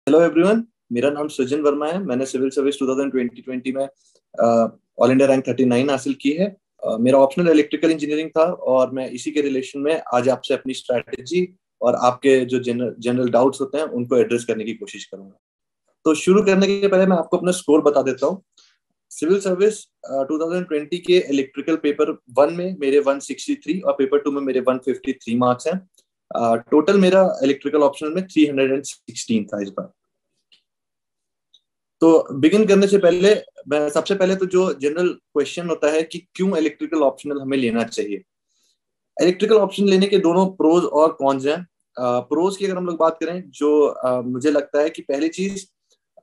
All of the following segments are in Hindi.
Hello everyone. मेरा नाम सृजन वर्मा है। मैंने सिविल सर्विस 2020 में ऑल इंडिया रैंक 39 हासिल की है। मेरा ऑप्शनल इलेक्ट्रिकल इंजीनियरिंग था और मैं इसी के रिलेशन में आज आपसे अपनी स्ट्रैटेजी और आपके जो जनरल डाउट्स होते हैं उनको एड्रेस करने की कोशिश करूंगा। तो शुरू करने के पहले मैं आपको अपना स्कोर बता देता हूँ। सिविल सर्विस 2020 के इलेक्ट्रिकल पेपर वन में मेरे 163 और पेपर टू में मेरे 153 मार्क्स हैं। टोटल मेरा इलेक्ट्रिकल ऑप्शनल में 316 था इस बार। तो बिगिन करने से पहले सबसे पहले तो जो जनरल क्वेश्चन होता है कि क्यों इलेक्ट्रिकल ऑप्शनल हमें लेना चाहिए। इलेक्ट्रिकल ऑप्शन लेने के दोनों प्रोज और कॉन्स हैं। प्रोज की अगर हम लोग बात करें, जो मुझे लगता है कि पहली चीज,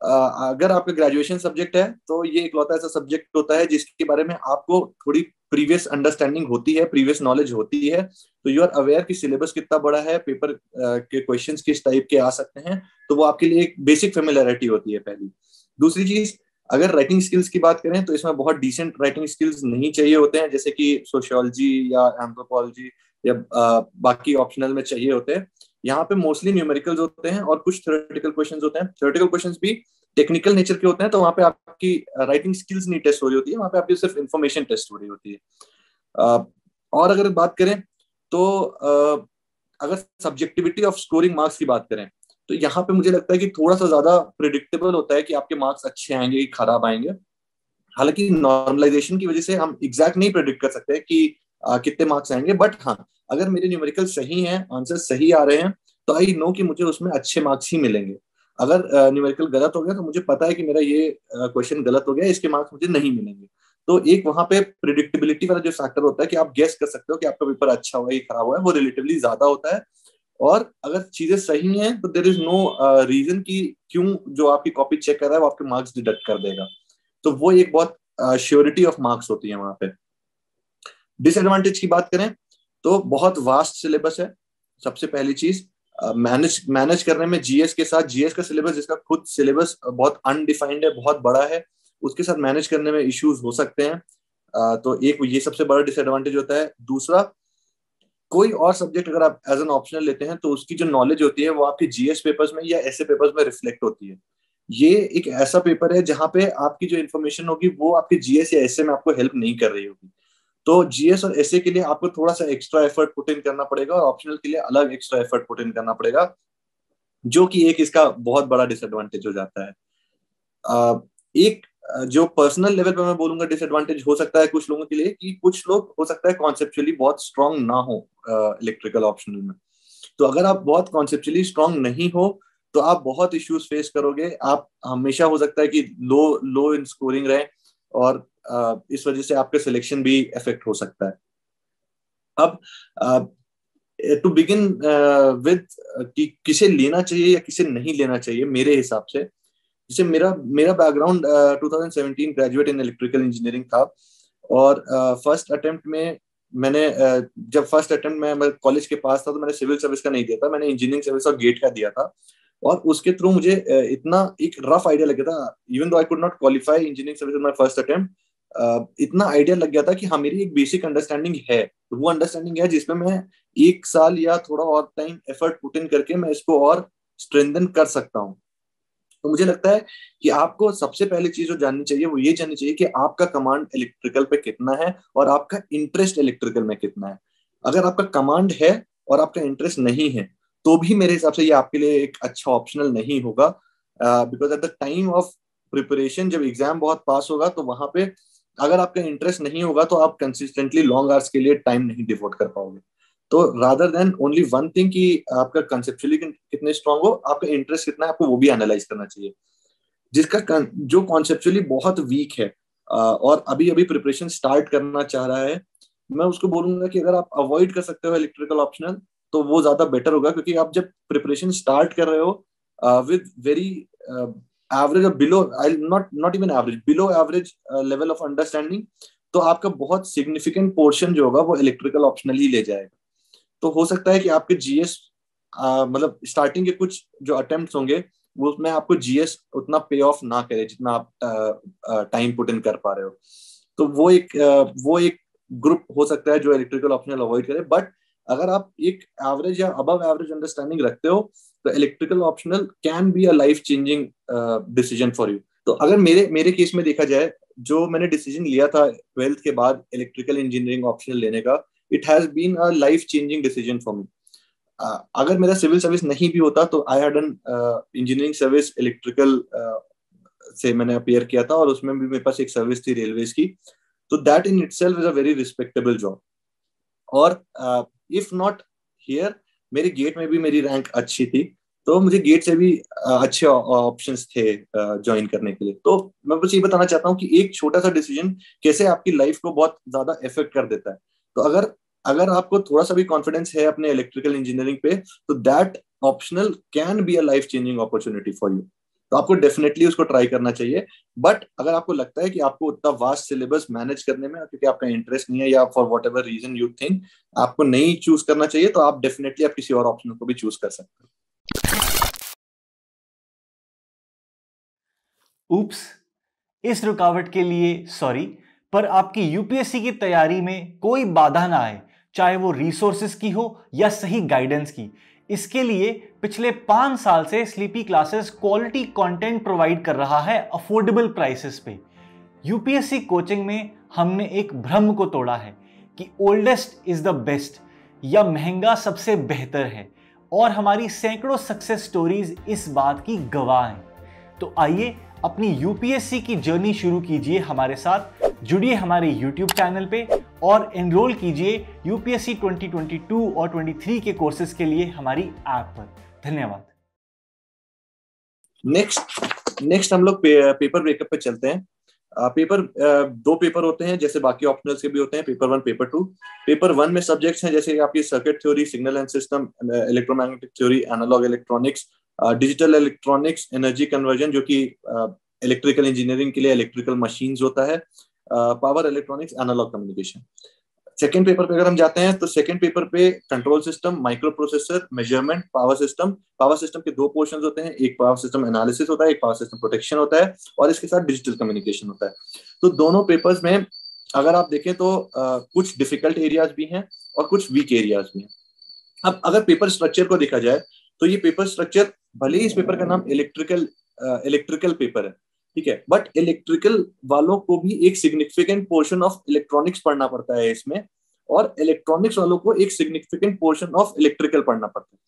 अगर आपका ग्रेजुएशन सब्जेक्ट है तो ये इकलौता ऐसा सब्जेक्ट होता है जिसके बारे में आपको थोड़ी प्रीवियस अंडरस्टैंडिंग होती है, प्रीवियस नॉलेज होती है। तो यू आर अवेयर कि सिलेबस कितना बड़ा है, पेपर के क्वेश्चंस किस टाइप के आ सकते हैं। तो वो आपके लिए एक बेसिक फेमिलियरिटी होती है पहली। दूसरी चीज, अगर राइटिंग स्किल्स की बात करें तो इसमें बहुत डिसेंट राइटिंग स्किल्स नहीं चाहिए होते हैं, जैसे कि सोशियोलॉजी या एंथ्रोपोलॉजी या बाकी ऑप्शनल में चाहिए होते हैं। यहाँ पे मोस्टली न्यूमेरिकल्स होते हैं और कुछ थ्योरेटिकल क्वेश्चंस होते हैं। थ्योरेटिकल क्वेश्चंस भी टेक्निकल नेचर के होते हैं, तो वहाँ पे आपकी राइटिंग स्किल्स नहीं टेस्ट हो रही होती है, वहाँ पे आपकी सिर्फ इंफॉर्मेशन टेस्ट हो रही होती है। और अगर बात करें तो अगर सब्जेक्टिविटी ऑफ स्कोरिंग मार्क्स की बात करें तो यहाँ पे मुझे लगता है कि थोड़ा सा ज्यादा प्रिडिक्टेबल होता है कि आपके मार्क्स अच्छे आएंगे कि खराब आएंगे। हालांकि नॉर्मलाइजेशन की वजह से हम एग्जैक्ट नहीं प्रिडिक्ट कर सकते कि कितने मार्क्स आएंगे, बट हाँ, अगर मेरे न्यूमेरिकल सही हैं, आंसर सही आ रहे हैं, तो आई नो कि मुझे उसमें अच्छे मार्क्स ही मिलेंगे। अगर न्यूमेरिकल गलत हो गया तो मुझे पता है कि मेरा ये क्वेश्चन गलत हो गया, इसके मार्क्स मुझे नहीं मिलेंगे। तो एक वहां पे प्रिडिक्टेबिलिटी वाला जो फैक्टर होता है कि आप गेस कर सकते हो कि आपका पेपर अच्छा हुआ है खराब हुआ है, वो रिलेटिवली ज्यादा होता है। और अगर चीजें सही हैं तो देर इज नो रीजन कि क्यों जो आपकी कॉपी चेक कर रहा है वो आपके मार्क्स डिडक्ट कर देगा। तो वो एक बहुत श्योरिटी ऑफ मार्क्स होती है वहां पे। डिसएडवांटेज की बात करें तो बहुत वास्ट सिलेबस है। सबसे पहली चीज, मैनेज मैनेज करने में जीएस के साथ, जीएस का सिलेबस जिसका खुद सिलेबस बहुत अनडिफाइंड है, बहुत बड़ा है, उसके साथ मैनेज करने में इश्यूज हो सकते हैं। तो एक ये सबसे बड़ा डिसएडवांटेज होता है। दूसरा, कोई और सब्जेक्ट अगर आप एज एन ऑप्शनल लेते हैं तो उसकी जो नॉलेज होती है वो आपके जीएस पेपर्स में या ऐसे पेपर्स में रिफ्लेक्ट होती है। ये एक ऐसा पेपर है जहां पे आपकी जो इन्फॉर्मेशन होगी वो आपके जीएस या ऐसे में आपको हेल्प नहीं कर रही होगी। तो जीएस और एसए के लिए आपको थोड़ा सा एक्स्ट्रा एफर्ट पुट इन करना पड़ेगा और ऑप्शनल के लिए अलग एक्स्ट्रा एफर्ट पुट इन करना पड़ेगा, जो कि एक इसका बहुत बड़ा डिसएडवांटेज हो जाता है। एक जो पर्सनल लेवल पे मैं बोलूंगा डिसएडवांटेज हो सकता है कुछ लोगों के लिए, कि कुछ लोग हो सकता है कॉन्सेप्चुअली बहुत स्ट्रांग ना हो इलेक्ट्रिकल ऑप्शनल में। तो अगर आप बहुत कॉन्सेप्चुअली स्ट्रांग नहीं हो तो आप बहुत इश्यूज फेस करोगे। आप हमेशा हो सकता है कि लो लो इन स्कोरिंग रहे और इस वजह से आपका सिलेक्शन भी इफेक्ट हो सकता है। अब टू बिगिन विद कि किसे लेना चाहिए या किसे नहीं लेना चाहिए, मेरे हिसाब से जैसे मेरा मेरा background 2017 graduate in electrical engineering था। और फर्स्ट अटेम्प्ट में मैंने जब फर्स्ट अटेम्प्ट में मैं कॉलेज के पास था तो मैंने सिविल सर्विस का नहीं दिया था, मैंने इंजीनियरिंग सर्विस और गेट का दिया था। और उसके थ्रू मुझे इतना एक रफ आइडिया लग गया था, even though I could not qualify engineering service in my first attempt. इतना आइडिया लग गया था कि हाँ, मेरी एक बेसिक अंडरस्टैंडिंग है। तो वो अंडरस्टैंडिंग है जिसमें मैं एक साल या थोड़ा और टाइम एफर्ट पुट इन करके मैं इसको और स्ट्रेंथन कर सकता हूँ। तो मुझे लगता है कि आपको सबसे पहली चीज जो जाननी चाहिए वो ये जाननी चाहिए कि आपका कमांड इलेक्ट्रिकल पे कितना है और आपका इंटरेस्ट इलेक्ट्रिकल में कितना है। अगर आपका कमांड है और आपका इंटरेस्ट नहीं है तो भी मेरे हिसाब से ये आपके लिए एक अच्छा ऑप्शनल नहीं होगा। Because at the time of preparation जब एग्जाम बहुत पास होगा तो वहां पे अगर आपका इंटरेस्ट नहीं होगा तो आप कंसिस्टेंटली लॉन्ग आवर्स के लिए टाइम नहीं डिवोट कर पाओगे। तो rather than only one thing कि आपका कंसेप्चुअली कितने स्ट्रांग हो, आपका इंटरेस्ट कितना है, आपको वो भी एनालाइज करना चाहिए। जो कॉन्सेप्चुअली बहुत वीक है और अभी अभी प्रिपरेशन स्टार्ट करना चाह रहा है, मैं उसको बोलूंगा कि अगर आप अवॉइड कर सकते हो इलेक्ट्रिकल ऑप्शनल तो वो ज्यादा बेटर होगा। क्योंकि आप जब प्रिपरेशन स्टार्ट कर रहे हो विद वेरी एवरेज और below, I not not even average, below average level of understanding, तो आपका बहुत सिग्निफिकेंट पोर्शन जो होगा वो इलेक्ट्रिकल ऑप्शनल ही ले जाएगा। तो हो सकता है कि आपके जीएस मतलब स्टार्टिंग के कुछ जो अटेम्प्ट्स होंगे वो उसमें आपको जीएस उतना पे ऑफ ना करे जितना आप टाइम पुट इन कर पा रहे हो। तो वो एक ग्रुप हो सकता है जो इलेक्ट्रिकल ऑप्शनल अवॉइड करे। बट अगर आप एक एवरेज या अबव एवरेज अंडरस्टैंडिंग रखते हो तो electrical optional can be a life changing decision for you. तो अगर मेरे केस में देखा जाए, जो मैंने डिसीजन लिया था 12th के बाद इलेक्ट्रिकल इंजीनियरिंग ऑप्शनल लेने का, it has been a life changing decision for me. अगर मेरा सिविल सर्विस नहीं भी होता तो I had an engineering service electrical से मैंने अपियर किया था, और उसमें भी मेरे पास एक सर्विस थी रेलवेज की। तो that in itself is a very respectable job. और इफ नॉट हियर, मेरे गेट में भी मेरी रैंक अच्छी थी, तो मुझे गेट से भी अच्छे ऑप्शंस थे ज्वाइन करने के लिए। तो मैं बस ये बताना चाहता हूँ कि एक छोटा सा डिसीजन कैसे आपकी लाइफ को बहुत ज्यादा इफेक्ट कर देता है। तो अगर अगर आपको थोड़ा सा भी कॉन्फिडेंस है अपने इलेक्ट्रिकल इंजीनियरिंग पे, तो that optional can be a life changing opportunity for you. तो आपको डेफिनेटली उसको ट्राई करना चाहिए। बट अगर आपको लगता है कि आपको उतना वास्ट सिलेबस मैनेज करने में, क्योंकि आपका इंटरेस्ट नहीं है या for whatever reason you think आपको नहीं चूज करना चाहिए, तो आप डेफिनेटली आप किसी और ऑप्शन को भी चूज कर सकते हो। उप्स, इस रुकावट के लिए सॉरी, पर आपकी यूपीएससी की तैयारी में कोई बाधा ना आए, चाहे वो रिसोर्सेस की हो या सही गाइडेंस की। इसके लिए पिछले 5 साल से sleepy classes quality content provide कर रहा है अफोर्डेबल प्राइसेस पे। यूपीएससी कोचिंग में हमने एक भ्रम को तोड़ा है कि ओल्डेस्ट इज द बेस्ट या महंगा सबसे बेहतर है, और हमारी सैकड़ों सक्सेस स्टोरीज इस बात की गवाह हैं। तो आइए अपनी यूपीएससी की जर्नी शुरू कीजिए हमारे साथ। जुड़िए हमारे यूट्यूब चैनल पे और एनरोल कीजिए यूपीएससी 2022 और 23 के कोर्सेज के लिए हमारी ऐप पर। धन्यवाद। नेक्स्ट हम लोग पेपर ब्रेकअप पे चलते हैं। पेपर 2 पेपर होते हैं, जैसे बाकी ऑप्शनल्स के भी होते हैं, पेपर 1 पेपर 2। पेपर 1 में सब्जेक्ट्स हैं जैसे आपकी circuit theory, signal and system, electromagnetic theory, analog electronics, digital electronics, energy conversion जो कि इलेक्ट्रिकल इंजीनियरिंग के लिए इलेक्ट्रिकल मशीन्स होता है, power electronics, analog communication. Second paper पे अगर हम जाते हैं तो सेकेंड पेपर पे control system, micro processor, measurement, power system. Power system के 2 पोर्शंस होते हैं, एक पावर सिस्टम एनालिसिस होता है, एक पावर सिस्टम प्रोटेक्शन होता है, और इसके साथ डिजिटल कम्युनिकेशन होता है। तो दोनों पेपर्स में अगर आप देखें तो कुछ डिफिकल्ट एरियाज भी हैं और कुछ वीक एरियाज भी हैं। अब अगर पेपर स्ट्रक्चर को देखा जाए तो ये पेपर स्ट्रक्चर, भले ही इस पेपर का नाम इलेक्ट्रिकल पेपर है, ठीक है, बट इलेक्ट्रिकल वालों को भी एक सिग्निफिकेंट पोर्शन ऑफ इलेक्ट्रॉनिक्स पढ़ना पड़ता है इसमें, और इलेक्ट्रॉनिक्स वालों को एक सिग्निफिकेंट पोर्शन ऑफ इलेक्ट्रिकल पढ़ना पड़ता है।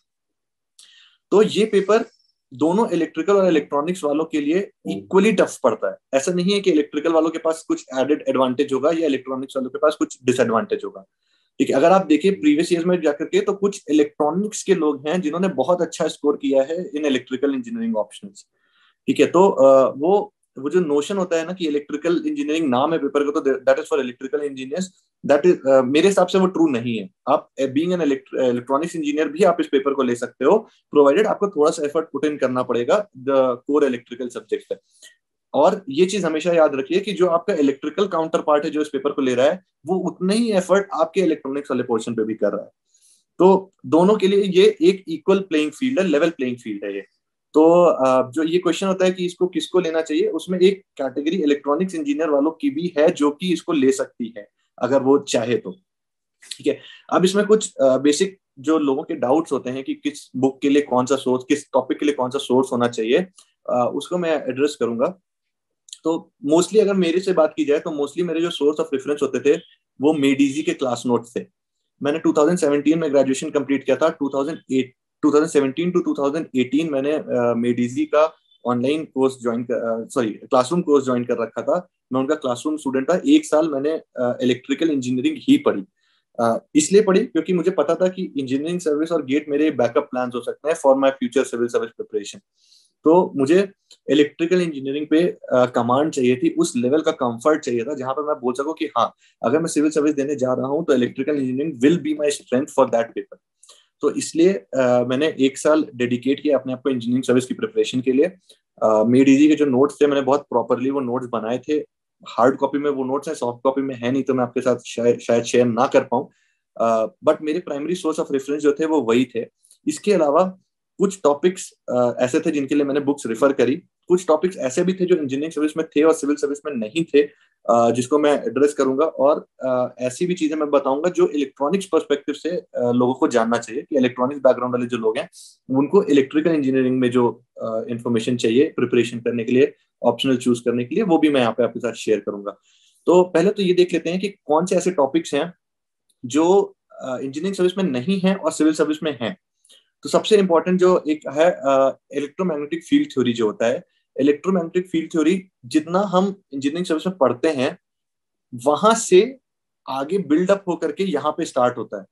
तो ये पेपर दोनों इलेक्ट्रिकल और इलेक्ट्रॉनिक्स वालों के लिए इक्वली टफ पड़ता है। ऐसा नहीं है कि इलेक्ट्रिकल वालों के पास कुछ एडेड एडवांटेज होगा या इलेक्ट्रॉनिक्स वालों के पास कुछ डिसएडवांटेज होगा। ठीक है, अगर आप देखिए प्रीवियस ईयर्स में जाकर के, तो कुछ इलेक्ट्रॉनिक्स के लोग हैं जिन्होंने बहुत अच्छा स्कोर किया है इन इलेक्ट्रिकल इंजीनियरिंग ऑप्शंस। ठीक है, तो वो जो नोशन होता है ना कि इलेक्ट्रिकल इंजीनियरिंग नाम है पेपर का, तो that is for electrical engineers, that is मेरे हिसाब से वो ट्रू नहीं है। आप बीइंग एन इलेक्ट्रॉनिक्स इंजीनियर भी आप इस पेपर को ले सकते हो, प्रोवाइडेड आपको थोड़ा सा एफर्ट पुट इन करना पड़ेगा द कोर इलेक्ट्रिकल सब्जेक्ट है। और ये चीज हमेशा याद रखिए कि जो आपका इलेक्ट्रिकल काउंटर पार्ट है जो इस पेपर को ले रहा है, वो उतना ही एफर्ट आपके इलेक्ट्रॉनिक्स वाले पोर्शन पे भी कर रहा है। तो दोनों के लिए ये एक इक्वल प्लेइंग फील्ड है, लेवल प्लेइंग फील्ड है ये। तो जो ये क्वेश्चन होता है कि इसको किसको लेना चाहिए, उसमें एक कैटेगरी इलेक्ट्रॉनिक्स इंजीनियर वालों की भी है जो कि इसको ले सकती है अगर वो चाहे तो। ठीक है, अब इसमें कुछ बेसिक जो लोगों के डाउट्स होते हैं कि किस बुक के लिए कौन सा सोर्स, किस टॉपिक के लिए कौन सा सोर्स होना चाहिए, उसको मैं एड्रेस करूंगा। तो मोस्टली अगर मेरे से बात की जाए तो मोस्टली मेरे जो सोर्स ऑफ रेफरेंस होते थे वो मेडीजी के क्लास नोट्स थे। मैंने 2017 में ग्रेजुएशन कंप्लीट किया था। 2017 टू 2018 मैंने मेडीजी का online course classroom course join कर रखा था। मैं उनका क्लासरूम स्टूडेंट था। 1 साल मैंने इलेक्ट्रिकल इंजीनियरिंग ही पढ़ी। इसलिए पढ़ी क्योंकि मुझे पता था कि इंजीनियरिंग सर्विस और गेट मेरे बैकअप प्लान हो सकते हैं for my future civil service preparation. तो मुझे इलेक्ट्रिकल इंजीनियरिंग पे कमांड चाहिए थी, उस लेवल का कंफर्ट चाहिए था जहां पर मैं बोल सकूं कि हाँ, अगर मैं सिविल सर्विस देने जा रहा हूं तो electrical engineering will be my strength for that paper. तो इसलिए मैंने 1 साल डेडिकेट किया अपने आप को इंजीनियरिंग सर्विस की प्रिपरेशन के लिए। मेडीजी के जो नोट्स थे मैंने बहुत प्रॉपरली वो नोट्स बनाए थे। हार्ड कॉपी में वो नोट्स हैं, सॉफ्ट कॉपी में है नहीं, तो मैं आपके साथ शायद शेयर ना कर पाऊं। बट मेरे प्राइमरी सोर्स ऑफ रेफरेंस जो थे वो वही थे। इसके अलावा कुछ टॉपिक्स ऐसे थे जिनके लिए मैंने बुक्स रेफर करी, कुछ टॉपिक्स ऐसे भी थे जो इंजीनियरिंग सर्विस में थे और सिविल सर्विस में नहीं थे, जिसको मैं एड्रेस करूंगा। और ऐसी भी चीजें मैं बताऊंगा जो इलेक्ट्रॉनिक्स पर्सपेक्टिव से लोगों को जानना चाहिए, कि इलेक्ट्रॉनिक्स बैकग्राउंड वाले जो लोग हैं उनको इलेक्ट्रिकल इंजीनियरिंग में जो इंफॉर्मेशन चाहिए प्रिपरेशन करने के लिए, ऑप्शनल चूज करने के लिए, वो भी मैं यहाँ पे आपके साथ शेयर करूंगा। तो पहले तो ये देख लेते हैं कि कौन से ऐसे टॉपिक्स हैं जो इंजीनियरिंग सर्विस में नहीं है और सिविल सर्विस में है। तो सबसे इंपॉर्टेंट जो एक है इलेक्ट्रोमैग्नेटिक फील्ड थ्योरी जो होता है। इलेक्ट्रोमैग्नेटिक फील्ड थ्योरी जितना हम इंजीनियरिंग सर्विस में पढ़ते हैं वहां से आगे बिल्डअप होकर के यहाँ पे स्टार्ट होता है।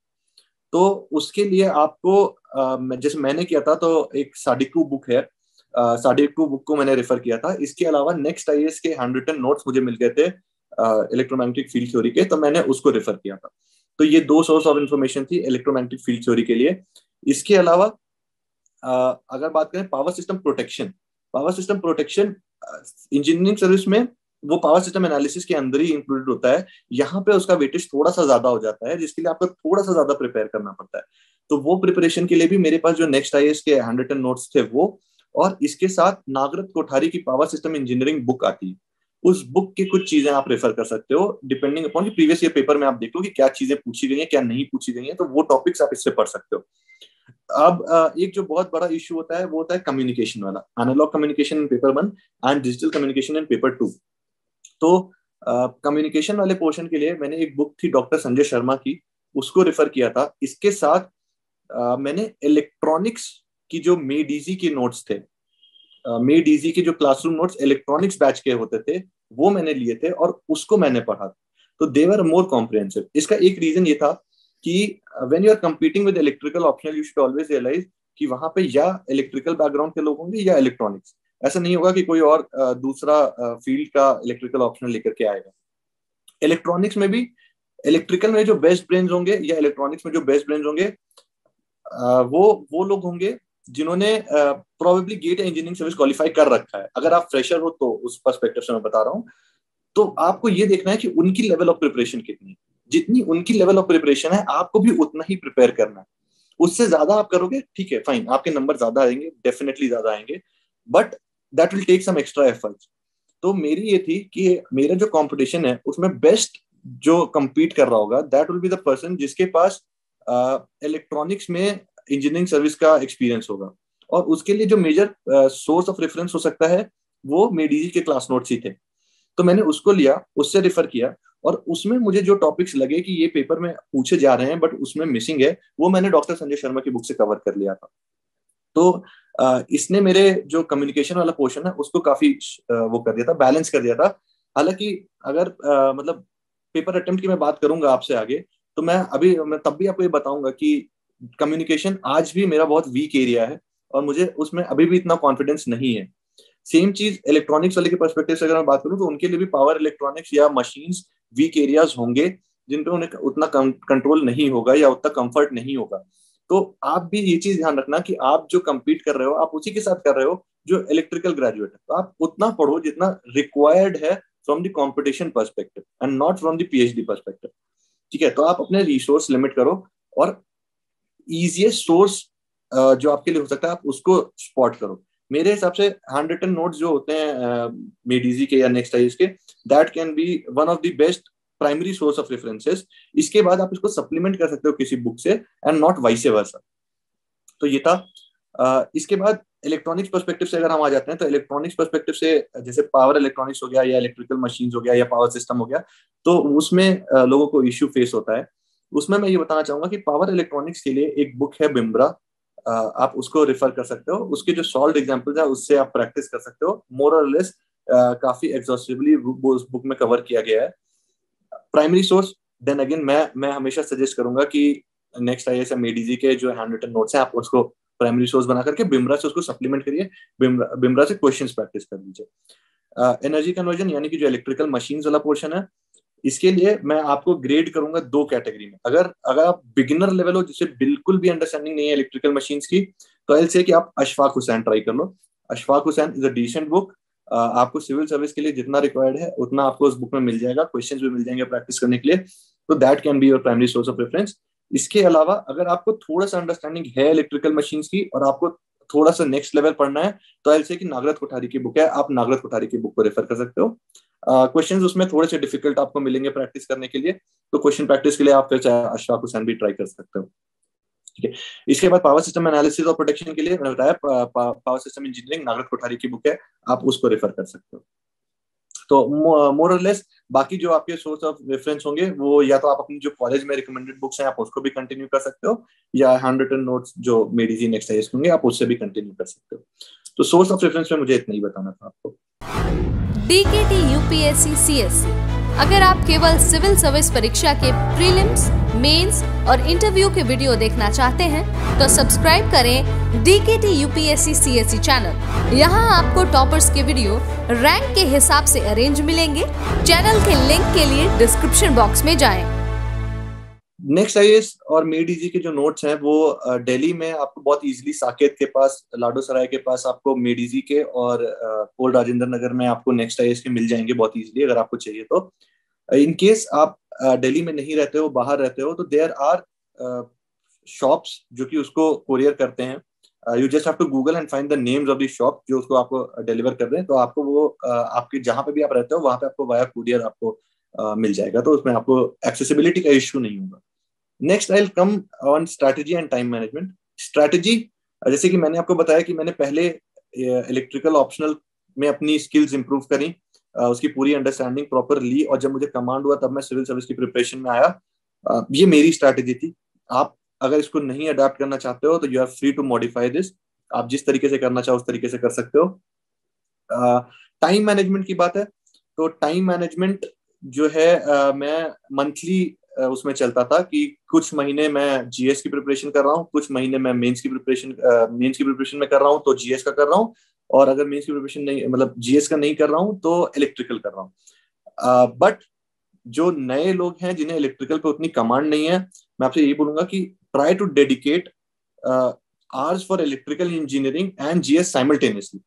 तो उसके लिए आपको जैसे मैंने किया था, तो एक साडिकू बुक है, साडिकू बुक को मैंने रेफर किया था। इसके अलावा नेक्स्ट आईएएस के हैंड रिटन नोट्स मुझे मिल गए थे इलेक्ट्रोमैग्नेटिक फील्ड थ्योरी के, तो मैंने उसको रेफर किया था। तो ये दो सोर्स ऑफ इंफॉर्मेशन थी इलेक्ट्रोमैग्नेटिक फील्ड थ्योरी के लिए। इसके अलावा अगर बात करें power system protection, power system protection engineering service में वो पावर सिस्टम एनालिसिस के अंदर ही इंक्लूडेड होता है। यहाँ पे उसका वेटेज थोड़ा सा ज्यादा हो जाता है, जिसके लिए आपको थोड़ा सा ज्यादा प्रिपेयर करना पड़ता है। तो वो प्रिपरेशन के लिए भी मेरे पास जो नेक्स्ट आईएएस के हैंड रिटन नोट्स थे वो, और इसके साथ नागरथ कोठारी की पावर सिस्टम इंजीनियरिंग बुक आती है, उस बुक की कुछ चीजें आप रेफर कर सकते हो डिपेंडिंग अपॉन कि प्रीवियस ईयर पेपर में आप देख लो कि क्या चीजें पूछी गई हैं क्या नहीं पूछी गई हैं, तो वो टॉपिक्स आप इससे पढ़ सकते हो। अब एक जो बहुत बड़ा इश्यू होता है वो होता है कम्युनिकेशन वाला, analog communication in paper 1 and digital communication in paper 2। तो कम्युनिकेशन वाले पोर्शन के लिए मैंने एक बुक थी डॉक्टर संजय शर्मा की, उसको रेफर किया था। इसके साथ मैंने इलेक्ट्रॉनिक्स की जो मेडीजी के नोट्स थे, मेडीजी के जो क्लासरूम नोट्स इलेक्ट्रॉनिक्स बैच के होते थे वो मैंने लिए थे और उसको मैंने पढ़ा। तो दे वर मोर कॉम्प्रिहेंसिव। इसका एक रीजन ये था कि when you are competing with electrical optional you should always realise कि वहां पे या इलेक्ट्रिकल बैकग्राउंड के लोग होंगे या इलेक्ट्रॉनिक्स। ऐसा नहीं होगा कि कोई और दूसरा फील्ड का इलेक्ट्रिकल ऑप्शनल लेकर के आएगा। इलेक्ट्रॉनिक्स में भी इलेक्ट्रिकल में जो बेस्ट ब्रेन्स होंगे या इलेक्ट्रॉनिक्स में जो बेस्ट ब्रेन्स होंगे वो लोग होंगे जिन्होंने probably get engineering service qualify कर रखा है। अगर आप फ्रेशर हो तो उस पर्सपेक्टिव से मैं बता रहा हूँ, तो आपको ये देखना है कि उनकी लेवल ऑफ प्रिपरेशन कितनी है। जितनी उनकी लेवल ऑफ प्रिपरेशन है आपको भी उतना ही प्रिपेयर करना है। उससे ज्यादा आप करोगे ठीक है फाइन, आपके नंबर ज्यादा आएंगे, डेफिनेटली ज्यादा आएंगे, but that will take some extra efforts. तो मेरी ये थी कि मेरा जो कंपटीशन है उसमें बेस्ट जो compete कर रहा होगा that will be the person जिसके पास इलेक्ट्रॉनिक्स में इंजीनियरिंग सर्विस का एक्सपीरियंस होगा। और उसके लिए जो मेजर सोर्स ऑफ रेफरेंस हो सकता है वो मेडीजी के क्लास नोट्स ही थे। तो मैंने उसको लिया, उससे रेफर किया, और उसमें मुझे जो टॉपिक्स लगे कि ये पेपर में पूछे जा रहे हैं बट उसमें मिसिंग है, वो मैंने डॉक्टर संजय शर्मा की बुक से कवर कर लिया था। तो इसने मेरे जो कम्युनिकेशन वाला पोर्शन है उसको काफी वो कर दिया था, बैलेंस कर दिया था। हालांकि अगर मतलब पेपर अटेम्प्ट की मैं बात करूंगा आपसे आगे, तो मैं तब भी आपको ये बताऊंगा कि कम्युनिकेशन आज भी मेरा बहुत वीक एरिया है और मुझे उसमें अभी भी इतना कॉन्फिडेंस नहीं है। सेम चीज इलेक्ट्रॉनिक्स वाले के पर्सपेक्टिव से अगर मैं बात करूं तो उनके लिए भी पावर इलेक्ट्रॉनिक्स या मशीन्स वीक एरियाज होंगे जिन पे उन्हें उतना कंट्रोल नहीं होगा या उतना कंफर्ट नहीं होगा। तो आप भी ये चीज ध्यान रखना कि आप जो compete कर रहे हो आप उसी के साथ कर रहे हो जो इलेक्ट्रिकल ग्रेजुएट है। तो आप उतना पढ़ो जितना रिक्वायर्ड है from the competition perspective and not from the PhD perspective. ठीक है, तो आप अपने रिसोर्स लिमिट करो और इजीएस्ट सोर्स जो आपके लिए हो सकता है आप उसको स्पॉट करो। मेरे हिसाब से हैंड रिटन नोट्स जो होते हैं मेडीजी के या नेक्स्ट आईएएस के, that can be one of the best primary source of references. इसके बाद आप इसको सप्लीमेंट कर सकते हो किसी बुक से एंड नॉट वाइस वर्सा। तो ये था। इसके बाद इलेक्ट्रॉनिक्स पर्सपेक्टिव से अगर हम आ जाते हैं तो इलेक्ट्रॉनिक्स पर्सपेक्टिव से जैसे पावर इलेक्ट्रॉनिक्स हो गया या इलेक्ट्रिकल मशीन्स हो गया या पावर सिस्टम हो गया, तो उसमें लोगों को इश्यू फेस होता है। उसमें मैं ये बताना चाहूंगा कि पावर इलेक्ट्रॉनिक्स के लिए एक बुक है बिम्ब्रा, आप उसको रेफर कर सकते हो। उसके जो सॉल्व एग्जांपल्स है उससे आप प्रैक्टिस कर सकते हो। मोर और लेस काफी एग्जॉस्टिवली उस बुक में कवर किया गया है। प्राइमरी सोर्स देन अगेन मैं हमेशा सजेस्ट करूंगा कि नेक्स्ट आईएएस एम एडीजी के जो हैंड रिटन नोट्स हैं आप उसको प्राइमरी सोर्स बना करके बिम्ब्रा से उसको सप्लीमेंट करिए, बिम्ब्रा से क्वेश्चंस प्रैक्टिस कर लीजिए। एनर्जी कन्वर्जन यानी कि जो इलेक्ट्रिकल मशीन्स वाला पोर्शन है, इसके लिए मैं आपको ग्रेड करूंगा 2 कैटेगरी में। अगर आप बिगिनर लेवल हो जिसे बिल्कुल भी अंडरस्टैंडिंग नहीं है इलेक्ट्रिकल मशीन्स की, तो आई विल से कि आप अशफाक हुसैन ट्राई कर लो। Ashfaq Hussain is a decent book. आपको सिविल सर्विस के लिए जितना रिक्वायर्ड है उतना आपको उस बुक में मिल जाएगा, क्वेश्चंस भी मिल जाएंगे प्रैक्टिस करने के लिए। तो that can be your primary source of reference. इसके अलावा अगर आपको थोड़ा सा अंडरस्टैंडिंग है इलेक्ट्रिकल मशीन्स की और आपको थोड़ा सा नेक्स्ट लेवल पढ़ना है तो आई से कि नागराज कोठारी की बुक है, आप नागराज कोठारी की बुक को रेफर कर सकते हो। क्वेश्चंस उसमें थोड़े से डिफिकल्ट आपको मिलेंगे प्रैक्टिस करने के लिए, तो क्वेश्चन प्रैक्टिस के लिए आप फिर अशफाक हुसैन भी ट्राई कर सकते हो। ठीक है, इसके बाद पावर सिस्टम एनालिसिस और प्रोटेक्शन के लिए मैंने बताया power system engineering Nagraj Kothari की बुक है, आप उसको रेफर कर सकते हो। तो मोर और लेस बाकी जो आपके सोर्स ऑफ रेफरेंस होंगे वो या तो आप अपनी जो कॉलेज में रिकमेंडेड बुक्स हैं आप उसको भी कंटिन्यू कर सकते हो, या हैंड रिटन नोट्स जो मेड इजी नेक्स्ट आईएएस होंगे आप उससे भी कंटिन्यू कर सकते हो। तो सोर्स ऑफ रेफरेंस में मुझे इतना ही बताना था आपको। डीकेटी यूपीएससी सीएससी, अगर आप केवल सिविल सर्विस परीक्षा के प्रीलिम्स, मेंस और इंटरव्यू के वीडियो देखना चाहते हैं तो सब्सक्राइब करें डीकेटी यूपीएससी सीएससी चैनल। यहाँ आपको टॉपर्स के वीडियो रैंक के हिसाब से अरेंज मिलेंगे। चैनल के लिंक के लिए डिस्क्रिप्शन बॉक्स में जाएं। नेक्स्ट आईएएस और मेड इजी के जो नोट्स हैं वो दिल्ली में आपको बहुत इजीली साकेत के पास, लाडो सराय के पास आपको मेड इजी के, और ओल्ड राजेंद्र नगर में आपको नेक्स्ट आईएएस के मिल जाएंगे बहुत इजीली अगर आपको चाहिए तो। इन केस आप दिल्ली में नहीं रहते हो, बाहर रहते हो, तो देयर आर शॉप्स जो कि उसको कोरियर करते हैं। You just have to Google and find the names of the shop जो उसको आपको डिलीवर कर रहे हैं, तो आपको वो आपके जहां पे भी आप रहते हो वहां पे आपको वाया कुरियर आपको मिल जाएगा, तो उसमें आपको एक्सेसिबिलिटी का इश्यू नहीं होगा। Next I will come on strategy and time management. Strategy, जैसे कि मैंने आपको बताया कि मैंने पहले इलेक्ट्रिकल ऑप्शनल में अपनी स्किल्स इंप्रूव करी, उसकी पूरी अंडरस्टैंडिंग प्रॉपर ली, और जब मुझे कमांड हुआ तब मैं सिविल सर्विस की प्रिपरेशन में आया। ये मेरी स्ट्रैटेजी थी। आप अगर इसको नहीं अडॉप्ट करना चाहते हो तो you are free to modify this, आप जिस तरीके से करना चाहो उस तरीके से कर सकते हो। टाइम मैनेजमेंट की बात है तो टाइम मैनेजमेंट जो है मैं मंथली उसमें चलता था कि कुछ महीने मैं जीएस की प्रिपरेशन कर रहा हूँ, कुछ महीने मैं मेंस की प्रिपरेशन में कर रहा हूँ तो जीएस का कर रहा हूँ, और अगर मेंस की प्रिपरेशन नहीं, मतलब जीएस का नहीं कर रहा हूँ तो इलेक्ट्रिकल कर रहा हूँ। बट जो नए लोग हैं जिन्हें इलेक्ट्रिकल पे उतनी कमांड नहीं है, मैं आपसे यही बोलूंगा कि try to dedicate hours for electrical engineering and GS simultaneously.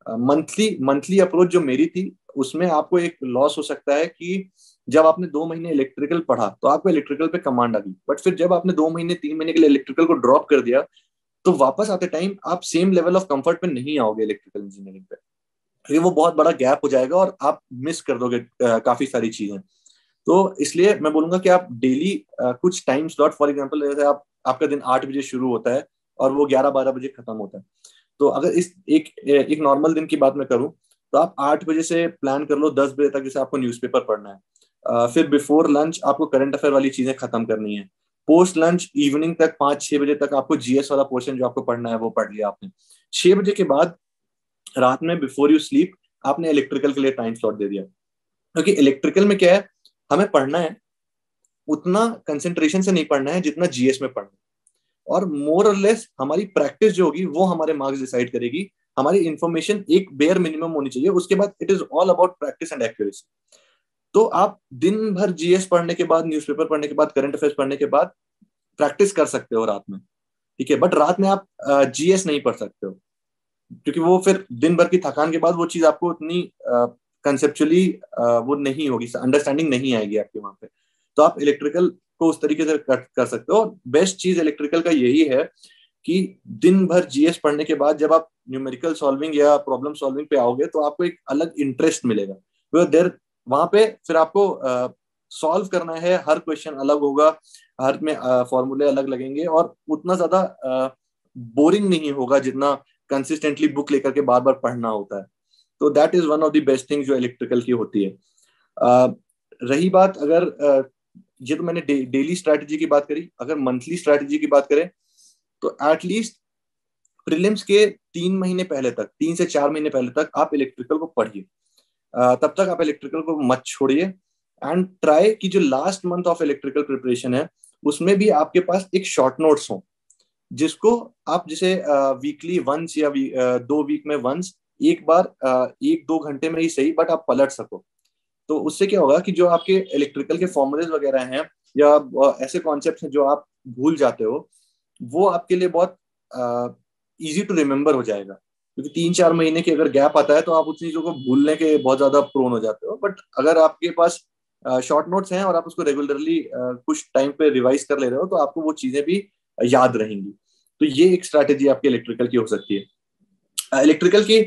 Monthly approach जो मेरी थी उसमें आपको एक लॉस हो सकता है कि जब आपने 2 महीने इलेक्ट्रिकल पढ़ा तो आपको इलेक्ट्रिकल पे कमांड आ गई, बट फिर जब आपने 2 महीने 3 महीने के लिए इलेक्ट्रिकल को ड्रॉप कर दिया तो वापस आते टाइम आप सेम लेवल ऑफ कंफर्ट पे नहीं आओगे इलेक्ट्रिकल इंजीनियरिंग पे, फिर वो बहुत बड़ा गैप हो जाएगा और आप मिस कर दोगे काफी सारी चीजें। तो इसलिए मैं बोलूंगा कि आप डेली कुछ टाइम स्लॉट, फॉर एग्जांपल जैसे आपका दिन 8 बजे शुरू होता है और वो 11-12 बजे खत्म होता है, तो अगर इस एक नॉर्मल दिन की बात मैं करूं तो आप 8 बजे से प्लान कर लो 10 बजे तक जैसे आपको न्यूज़पेपर पढ़ना है, फिर बिफोर लंच आपको करंट अफेयर वाली चीजें खत्म करनी है, पोस्ट लंच इवनिंग तक 5-6 बजे तक आपको जीएस वाला पोर्शन जो आपको पढ़ना है वो पढ़ लिया आपने। 6 बजे के बाद रात में बिफोर यू स्लीप आपने इलेक्ट्रिकल के लिए टाइम स्लॉट दे दिया, क्योंकि इलेक्ट्रिकल में क्या है, हमें पढ़ना है उतना कंसेंट्रेशन से नहीं पढ़ना है जितना जीएस में पढ़ना है, और मोर और लेस हमारी प्रैक्टिस जो होगी वो हमारे मार्क्स डिसाइड करेगी। हमारी इंफॉर्मेशन एक बेयर मिनिमम होनी चाहिए, उसके बाद it is all about practice and accuracy. तो आप दिन भर जीएस पढ़ने के बाद, न्यूज़पेपर पढ़ने के बाद, करंट अफेयर्स पढ़ने के बाद प्रैक्टिस कर सकते हो रात में, ठीक है, बट रात में आप जीएस नहीं पढ़ सकते हो, क्योंकि वो फिर दिन भर की थकान के बाद वो चीज आपको उतनी कंसेप्चुअली वो नहीं होगी, अंडरस्टैंडिंग नहीं आएगी आपके वहां पे। तो आप इलेक्ट्रिकल को उस तरीके से कर सकते हो। बेस्ट चीज इलेक्ट्रिकल का यही है कि दिन भर जीएस पढ़ने के बाद जब आप न्यूमेरिकल सॉल्विंग या प्रॉब्लम सॉल्विंग पे आओगे तो आपको एक अलग इंटरेस्ट मिलेगा, देर वहां पे फिर आपको सॉल्व करना है, हर क्वेश्चन अलग होगा, हर में फॉर्मूले अलग लगेंगे, और उतना ज्यादा बोरिंग नहीं होगा जितना कंसिस्टेंटली बुक लेकर के बार बार पढ़ना होता है। तो that is one of the best thing जो इलेक्ट्रिकल की होती है। रही बात अगर ये तो मैंने डेली स्ट्रैटेजी की बात करी, अगर मंथली स्ट्रैटेजी की बात करें तो एटलीस्ट प्रीलिम्स के 3 महीने पहले तक, 3 से 4 महीने पहले तक आप इलेक्ट्रिकल को पढ़िए, तब तक आप इलेक्ट्रिकल को मत छोड़िए, एंड ट्राई कि जो last month of electrical preparation है उसमें भी आपके पास एक शॉर्ट नोट्स हो, जिसको आप जैसे वीकली वंस या 2 वीक में वंस एक बार 1-2 घंटे में ही सही बट आप पलट सको। तो उससे क्या होगा कि जो आपके इलेक्ट्रिकल के फॉर्मूलेज वगैरह हैं या ऐसे कॉन्सेप्ट्स हैं जो आप भूल जाते हो, वो आपके लिए बहुत इजी टू रिमेम्बर हो जाएगा, क्योंकि 3-4 महीने के अगर गैप आता है तो आप उस चीजों को भूलने के बहुत ज्यादा प्रोन हो जाते हो। बट अगर आपके पास शॉर्ट नोट्स हैं और आप उसको रेगुलरली कुछ टाइम पे रिवाइज कर ले रहे हो तो आपको वो चीजें भी याद रहेंगी। तो ये एक स्ट्रैटेजी आपकी इलेक्ट्रिकल की हो सकती है। इलेक्ट्रिकल की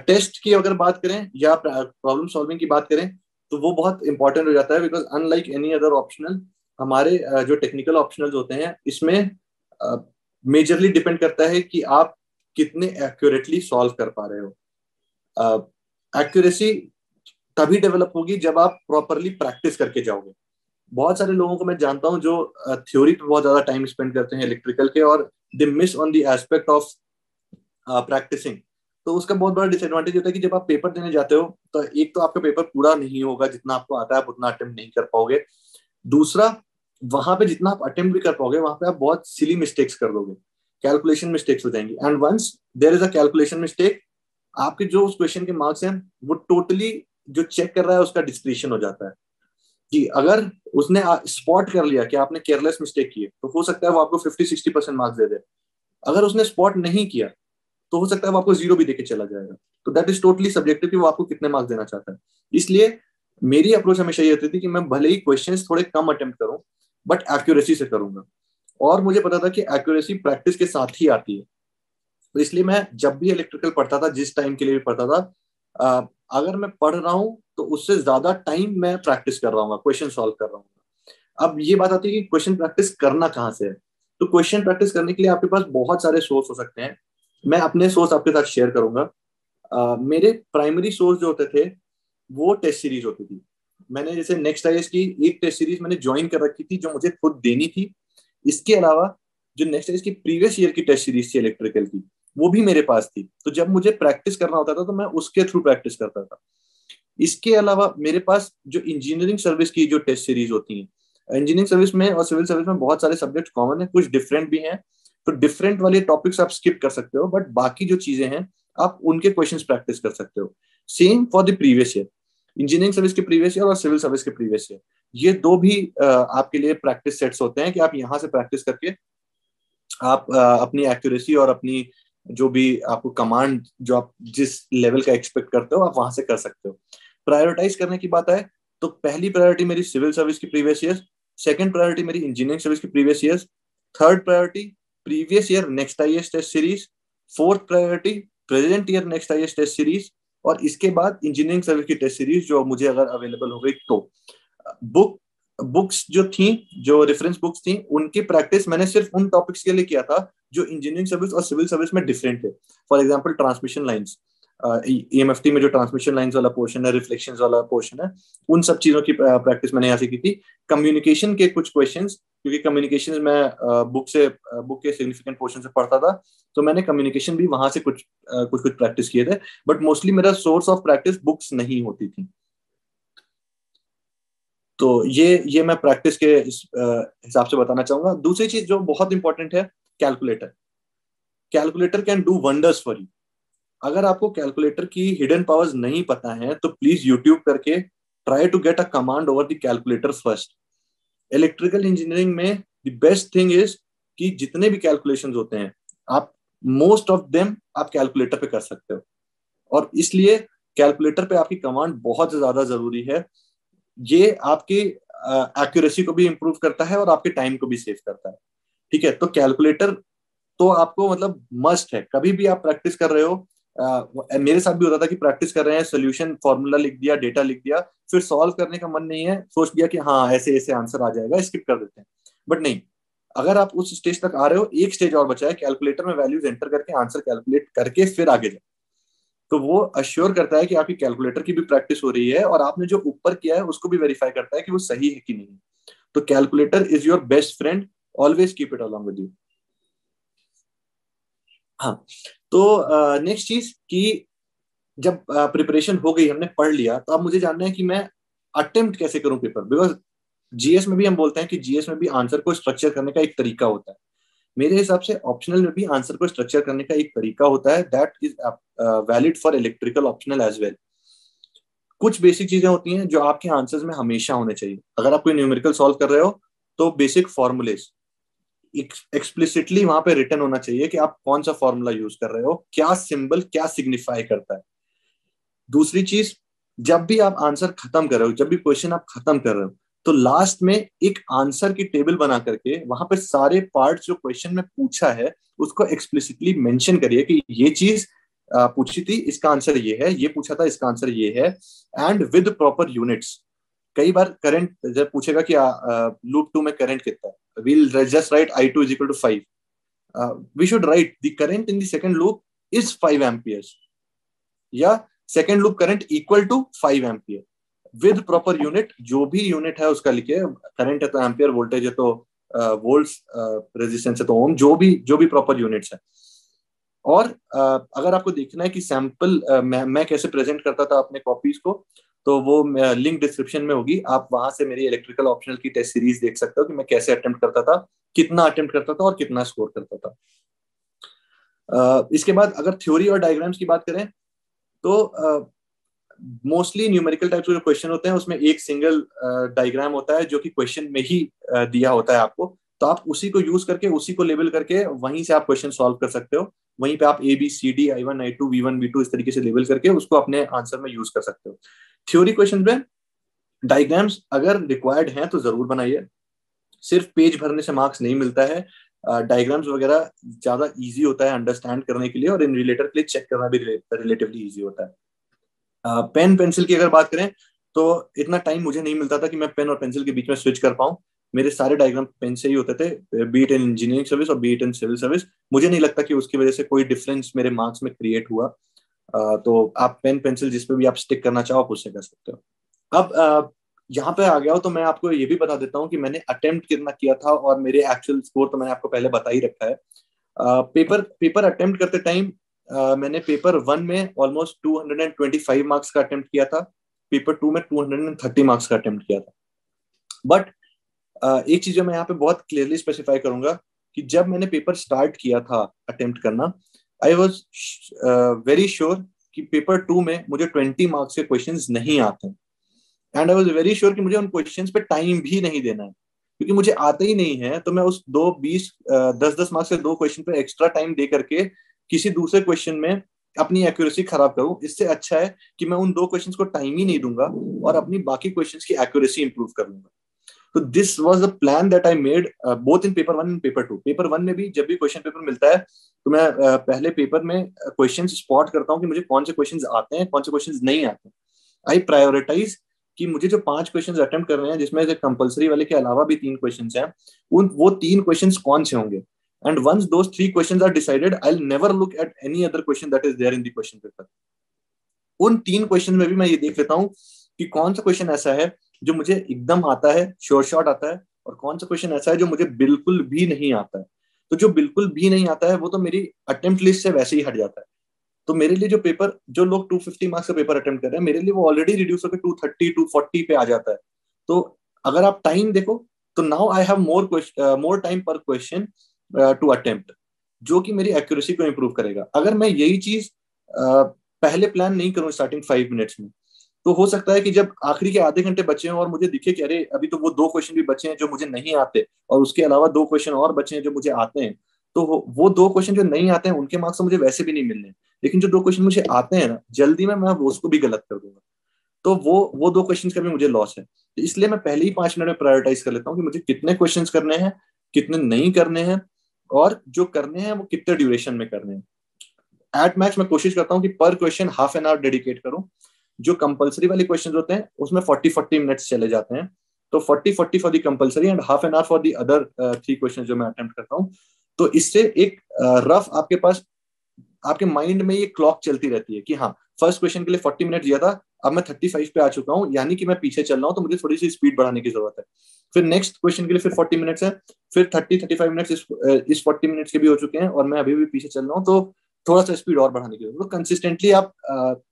टेस्ट की अगर बात करें या प्रॉब्लम सॉल्विंग की बात करें तो वो बहुत इंपॉर्टेंट हो जाता है, because unlike any other optional हमारे जो टेक्निकल ऑप्शनल होते हैं इसमें मेजरली डिपेंड करता है कि आप कितने एक्यूरेटली सॉल्व कर पा रहे हो। एक्यूरेसी तभी डेवलप होगी जब आप प्रॉपरली प्रैक्टिस करके जाओगे। बहुत सारे लोगों को मैं जानता हूं जो थ्योरी पे बहुत ज्यादा टाइम स्पेंड करते हैं इलेक्ट्रिकल के, और they miss on the aspect of practising. तो उसका बहुत बड़ा डिसएडवांटेज होता है कि जब आप पेपर देने जाते हो तो एक तो आपका पेपर पूरा नहीं होगा, जितना आपको आता है आप उतना अटेम्प्ट नहीं कर पाओगे। दूसरा, वहां पे जितना आप अटेम्प्ट भी कर पाओगे वहां पे आप बहुत सिली मिस्टेक्स कर दोगे, कैलकुलेशन मिस्टेक्स हो जाएंगी। And once there is a calculation mistake, आपके जो उस क्वेश्चन के मार्क्स हैं वो टोटली जो चेक कर रहा है उसका डिस्क्रिशन हो जाता है कि अगर उसने स्पॉट कर लिया कि आपने केयरलेस मिस्टेक की है तो हो सकता है वो आपको 50-60% मार्क्स दे दे। अगर उसने स्पॉट नहीं किया तो हो सकता है वो आपको 0 भी देके चला जाएगा। तो दैट इज टोटली सब्जेक्टिव कि वो आपको कितने मार्क्स देना चाहता है। इसलिए मेरी अप्रोच हमेशा ये होती थी कि मैं भले ही क्वेश्चंस थोड़े कम अटेम्प्ट करूं बट एक्यूरेसी से करूंगा, और मुझे पता था कि एक्यूरेसी प्रैक्टिस के साथ ही आती है। तो इसलिए मैं जब भी इलेक्ट्रिकल पढ़ता था, जिस टाइम के लिए भी पढ़ता था, अगर मैं पढ़ रहा हूं तो उससे ज्यादा टाइम मैं प्रैक्टिस कर रहा हूँ, क्वेश्चन सॉल्व कर रहा हूँ। अब ये बात आती है कि क्वेश्चन प्रैक्टिस करना कहाँ से है। तो क्वेश्चन प्रैक्टिस करने के लिए आपके पास बहुत सारे सोर्स हो सकते हैं। मैं अपने सोर्स आपके साथ शेयर करूंगा। मेरे प्राइमरी सोर्स जो होते थे वो टेस्ट सीरीज होती थी। मैंने जैसे नेक्स्ट आईएएस की एक टेस्ट सीरीज मैंने ज्वाइन कर रखी थी जो मुझे खुद देनी थी। इसके अलावा जो नेक्स्ट आईएएस की प्रीवियस ईयर की टेस्ट सीरीज थी इलेक्ट्रिकल की, वो भी मेरे पास थी। तो जब मुझे प्रैक्टिस करना होता था तो मैं उसके थ्रू प्रैक्टिस करता था। इसके अलावा मेरे पास जो इंजीनियरिंग सर्विस की जो टेस्ट सीरीज होती है, इंजीनियरिंग सर्विस में और सिविल सर्विस में बहुत सारे सब्जेक्ट कॉमन है, कुछ डिफरेंट भी हैं। तो डिफरेंट वाले टॉपिक्स आप स्किप कर सकते हो, बट बाकी जो चीजें हैं आप उनके क्वेश्चंस प्रैक्टिस कर सकते हो। Same for the previous year, engineering service के प्रीवियस ईयर और सिविल सर्विस के प्रीवियस ईयर, ये दो भी आपके लिए प्रैक्टिस सेट्स होते हैं कि आप यहाँ से प्रैक्टिस करके आप अपनी एक्यूरेसी और अपनी जो भी आपको कमांड जो आप जिस लेवल का एक्सपेक्ट करते हो आप वहां से कर सकते हो। प्रायोरिटाइज करने की बात है तो पहली प्रायोरिटी मेरी सिविल सर्विस की प्रीवियस ईयर, सेकंड प्रायोरिटी मेरी इंजीनियरिंग सर्विस की previous year, third priority previous year next IAS test series, fourth priority present year next IAS test series, और इसके बाद इंजीनियरिंग सर्विस की टेस्ट सीरीज जो मुझे अगर अवेलेबल हो गई तो। बुक्स जो थी, जो रेफरेंस बुक्स थी, उनकी प्रैक्टिस मैंने सिर्फ उन टॉपिक्स के लिए किया था जो इंजीनियरिंग सर्विस और सिविल सर्विस में डिफरेंट है। For example transmission lines, EMFT में जो ट्रांसमिशन लाइंस वाला पोर्शन है, रिफ्लेक्शंस वाला पोर्शन है, उन सब चीजों की प्रैक्टिस मैंने यहाँ से की थी। कम्युनिकेशन के कुछ क्वेश्चंस, क्योंकि कम्युनिकेशन मैं बुक के सिग्निफिकेंट पोर्शन से पढ़ता था, तो मैंने कम्युनिकेशन भी वहां से कुछ प्रैक्टिस किए थे। बट मोस्टली मेरा सोर्स ऑफ प्रैक्टिस बुक्स नहीं होती थी। तो ये मैं प्रैक्टिस के हिसाब से बताना चाहूंगा। दूसरी चीज जो बहुत इंपॉर्टेंट है, calculator. Calculator can do wonders for you. अगर आपको कैलकुलेटर की हिडन पावर्स नहीं पता है तो प्लीज यूट्यूब करके try to get a command over the calculator first. Electrical engineering में द बेस्ट थिंग इज कि जितने भी कैलकुलेशंस होते हैं आप मोस्ट ऑफ देम आप कैलकुलेटर पे कर सकते हो, और इसलिए कैलकुलेटर पे आपकी कमांड बहुत ज्यादा जरूरी है। ये आपकी एक्यूरेसी को भी इंप्रूव करता है और आपके टाइम को भी सेव करता है। ठीक है, तो कैलकुलेटर तो आपको मतलब मस्ट है। कभी भी आप प्रैक्टिस कर रहे हो, मेरे साथ भी होता था कि प्रैक्टिस कर रहे हैं, सोल्यूशन फॉर्मूला लिख दिया, डेटा लिख दिया, फिर सॉल्व करने का मन नहीं है, सोच दिया कि हाँ ऐसे ऐसे आंसर आ जाएगा, स्किप कर देते हैं। बट नहीं, अगर आप उस स्टेज तक आ रहे हो, एक स्टेज और बचा है, कैलकुलेटर में वैल्यूज एंटर करके आंसर कैलकुलेट करके फिर आगे जाए, तो वो अश्योर करता है कि आपकी कैलकुलेटर की भी प्रैक्टिस हो रही है और आपने जो ऊपर किया है उसको भी वेरीफाई करता है कि वो सही है कि नहीं। तो calculator is your best friend, always keep it along with you. हाँ, तो नेक्स्ट चीज कि जब प्रिपरेशन हो गई, हमने पढ़ लिया, तो अब मुझे जानना है कि मैं अटेम्प्ट कैसे करूं पेपर। बिकॉज जीएस में भी हम बोलते हैं कि जीएस में भी आंसर को स्ट्रक्चर करने का एक तरीका होता है। मेरे हिसाब से ऑप्शनल में भी आंसर को स्ट्रक्चर करने का एक तरीका होता है, that is valid for electrical optional as well. कुछ बेसिक चीजें होती हैं जो आपके आंसर्स में हमेशा होने चाहिए। अगर आप कोई न्यूमेरिकल सॉल्व कर रहे हो तो बेसिक फॉर्मूलेस एक्सप्लिसिटली वहां पे रिटन होना चाहिए कि आप कौन सा फॉर्मूला यूज कर रहे हो, क्या सिंबल क्या सिग्निफाई करता है। दूसरी चीज, जब भी आप आंसर खत्म कर रहे हो, जब भी क्वेश्चन आप खत्म कर रहे हो, तो लास्ट में एक आंसर की टेबल बना करके वहां पे सारे पार्ट्स जो क्वेश्चन में पूछा है उसको एक्सप्लिसिटली मेंशन करिए कि ये चीज पूछी थी, इसका आंसर ये है, ये पूछा था, इसका आंसर ये है, एंड विद प्रॉपर यूनिट्स। कई बार करंट जब पूछेगा कि लूप 2 में करंट कितना है, we'll just write I2 is equal to 5. We should write the current in the second loop is 5 amperes या second loop current equal to 5 ampere with proper unit। जो भी यूनिट है उसका लिखे, करंट है तो एम्पियर, वोल्टेज है तो वोल्ट्स, रेजिस्टेंस है तो ओम, जो भी प्रॉपर यूनिट्स है। और अगर आपको देखना है कि सैंपल मैं कैसे प्रेजेंट करता था अपने कॉपीज को, तो वो लिंक डिस्क्रिप्शन में होगी, आप वहां से मेरी इलेक्ट्रिकल ऑप्शनल की टेस्ट सीरीज देख सकते हो कि मैं कैसे अटेम्प्ट करता था, कितना अटेम्प्ट करता था और कितना स्कोर करता था। इसके बाद अगर थ्योरी और डायग्राम्स की बात करें तो मोस्टली न्यूमेरिकल टाइप के जो क्वेश्चन होते हैं उसमें एक सिंगल डायग्राम होता है जो कि क्वेश्चन में ही दिया होता है आपको, तो आप उसी को यूज करके, उसी को लेबल करके वहीं से आप क्वेश्चन सॉल्व कर सकते हो। वहीं पे आप ABCD I1 I2 V1 V2 इस तरीके से लेबल करके उसको अपने आंसर में यूज कर सकते हो। थ्योरी क्वेश्चन में डायग्राम्स अगर रिक्वायर्ड हैं तो जरूर बनाइए, सिर्फ पेज भरने से मार्क्स नहीं मिलता है। डायग्राम्स वगैरह ज्यादा इजी होता है अंडरस्टैंड करने के लिए, और इन रिलेटर के लिए चेक करना भी रिलेटिवली इजी होता है। पेन पेंसिल की अगर बात करें तो इतना टाइम मुझे नहीं मिलता था कि मैं पेन और पेंसिल के बीच में स्विच कर पाऊं। मेरे सारे डायग्राम पेन से ही होते थे, बीट इन इंजीनियरिंग सर्विस और बीट इन सिविल सर्विस। मुझे नहीं लगता कि उसकी वजह से कोई डिफरेंस मेरे मार्क्स में क्रिएट हुआ। तो आप पेन पेंसिल जिस पे भी आप स्टिक करना चाहो आप उससे कर सकते हो। अब यहाँ पे आ गया हो तो मैं आपको ये भी बता देता हूँ कि मैंने अटेम्प्ट कितना किया था और मेरे एक्चुअल स्कोर तो मैंने आपको पहले बता ही रखा है। पेपर अटेम्प्ट करते टाइम मैंने पेपर 1 में ऑलमोस्ट 225 मार्क्स का अटेम्प्ट किया था, पेपर 2 में 230 मार्क्स का अटेम्प्ट किया था। बट एक चीज मैं यहाँ पे बहुत क्लियरली स्पेसिफाई करूंगा कि जब मैंने पेपर स्टार्ट किया था अटेम्प्ट करना, आई वॉज वेरी श्योर कि पेपर 2 में मुझे 20 मार्क्स के क्वेश्चंस नहीं आते, and I was very sure कि मुझे उन क्वेश्चंस पे टाइम भी नहीं देना है, क्योंकि मुझे आते ही नहीं है। तो मैं उस 10 मार्क्स के 2 क्वेश्चन पे एक्स्ट्रा टाइम दे करके किसी दूसरे क्वेश्चन में अपनी एक्यूरेसी खराब करूं, इससे अच्छा है कि मैं उन 2 क्वेश्चंस को टाइम ही नहीं दूंगा और अपनी बाकी क्वेश्चंस की एक्यूरेसी इंप्रूव कर लूंगा। तो this was the plan that I made both in paper 1 and paper 2। Paper 1 में भी जब भी क्वेश्चन पेपर मिलता है तो मैं पहले पेपर में क्वेश्चंस स्पॉट करता हूं कि मुझे कौन से क्वेश्चंस आते हैं, कौन से क्वेश्चंस नहीं आते। आई प्रायोरिटाइज कि मुझे जो 5 क्वेश्चंस अटेम्प्ट करने हैं, जिसमें से कंपलसरी वाले के अलावा भी 3 क्वेश्चंस हैं, वो 3 क्वेश्चंस कौन से होंगे। And once those 3 questions are decided, I'll never look at any other question that is there in the question paper. उन 3 क्वेश्चन में भी मैं ये देख लेता हूँ कि कौन सा क्वेश्चन ऐसा है जो मुझे एकदम आता है, श्योर शॉट आता है, और कौन सा क्वेश्चन ऐसा है जो मुझे बिल्कुल भी नहीं आता है। तो जो बिल्कुल भी नहीं आता है वो तो मेरी अटेम्प्ट लिस्ट से वैसे ही हट जाता है। तो मेरे लिए जो लोग 250 मार्क्स का पेपर अटेम्प्ट कर रहे हैं, मेरे लिए वो ऑलरेडी रिड्यूस होकर 230 240 पे आ जाता है। तो अगर आप टाइम देखो तो now I have more time पर क्वेश्चन टू अटेम्प्ट, जो कि मेरी एक्यूरेसी को इंप्रूव करेगा। अगर मैं यही चीज पहले प्लान नहीं करूं स्टार्टिंग 5 मिनट्स में, तो हो सकता है कि जब आखिरी के आधे घंटे बचे हों और मुझे दिखे कि अरे अभी तो वो 2 क्वेश्चन भी बचे हैं जो मुझे नहीं आते, और उसके अलावा 2 क्वेश्चन और बचे हैं जो मुझे आते हैं, तो वो 2 क्वेश्चन जो नहीं आते हैं उनके मार्क्स तो मुझे वैसे भी नहीं मिलने, लेकिन जो 2 क्वेश्चन मुझे आते हैं ना, जल्दी में मैं उसको भी गलत कर दूंगा, तो वो 2 क्वेश्चन का भी मुझे लॉस है। तो इसलिए मैं पहले ही 5 मिनट में प्रायोरिटाइज कर लेता हूँ कि मुझे कितने क्वेश्चन करने हैं, कितने नहीं करने हैं, और जो करने हैं वो कितने ड्यूरेशन में करने हैं। एट मैक्स मैं कोशिश करता हूँ कि पर question half an hour dedicate करूँ। जो कंपलसरी वाले क्वेश्चन होते हैं उसमें 40-40 मिनट्स चले जाते हैं, तो 40-40 for the compulsory and half an hour for the other 3 question जो मैं अटेम्प्ट करता हूँ। तो इससे एक रफ आपके पास, आपके माइंड में ये क्लॉक चलती रहती है कि हाँ, फर्स्ट क्वेश्चन के लिए 40 मिनट दिया था, अब मैं 35 पे आ चुका हूँ, यानी कि मैं पीछे चल रहा हूँ, तो मुझे थोड़ी सी स्पीड बढ़ाने की जरूरत है। फिर नेक्स्ट क्वेश्चन के लिए फिर 40 मिनट्स है, फिर 30-35 मिनट्स इस 40 मिनट्स के भी हो चुके हैं और मैं अभी भी पीछे चल रहा हूँ, तो थोड़ा सा स्पीड और बढ़ाने की जरूरत है। तो कंसिस्टेंटली आप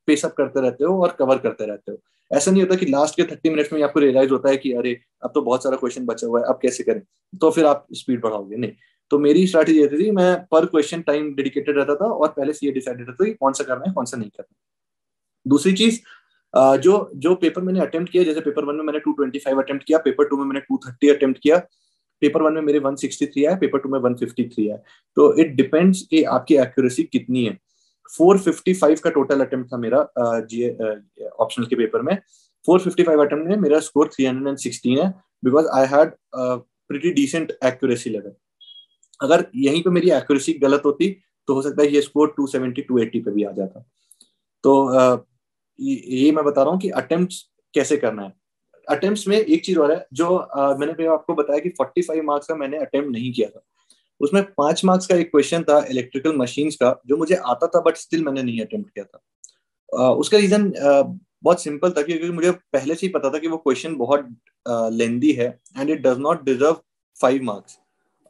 पेस अप करते रहते हो और कवर करते रहते हो। ऐसा नहीं होता कि लास्ट के 30 मिनट्स में आपको रियलाइज होता है कि अरे अब तो बहुत सारा क्वेश्चन बचा हुआ है, अब कैसे करें, तो फिर आप स्पीड बढ़ाओगे। नहीं, तो मेरी स्ट्रैटेजी ये थी, मैं पर क्वेश्चन टाइम डेडिकेटेड रहता था और पहले से ये डिसाइडेड रहता था कि कौन सा करना है, कौन सा नहीं करना। दूसरी चीज, जो पेपर मैंने अटेम्प्ट किया, जैसे पेपर 1 में मैंने 225 अटेम्प्ट किया, पेपर 2 में मैंने 230 अटेम्प्ट किया, पेपर 1 में मेरे 163 आया, पेपर 2 में 153 आया। तो इट डिपेंड्स कि आपकी एक्यूरेसी कितनी है। 455 का टोटल अटेम्प्ट था मेरा ऑप्शनल के पेपर में। 455 अटेम्प्ट में मेरा स्कोर 316 है, because I had pretty decent accuracy level. अगर यहीं पे मेरी एक्यूरेसी गलत होती तो हो सकता है ये स्कोर 270 280 पे भी आ जाता। तो ये मैं बता रहा हूँ कि अटेम्प्ट्स कैसे करना है। अटेम्प्ट्स में एक चीज और है जो मैंने आपको बताया कि 45 मार्क्स का मैंने अटेम्प्ट नहीं किया था, उसमें 5 मार्क्स का एक क्वेश्चन था इलेक्ट्रिकल मशीन्स का जो मुझे आता था बट स्टिल मैंने नहीं अटेम्प्ट किया था। उसका रीजन बहुत सिंपल था क्योंकि मुझे पहले से ही पता था कि वो क्वेश्चन बहुत लेंदी है and it does not deserve 5 marks.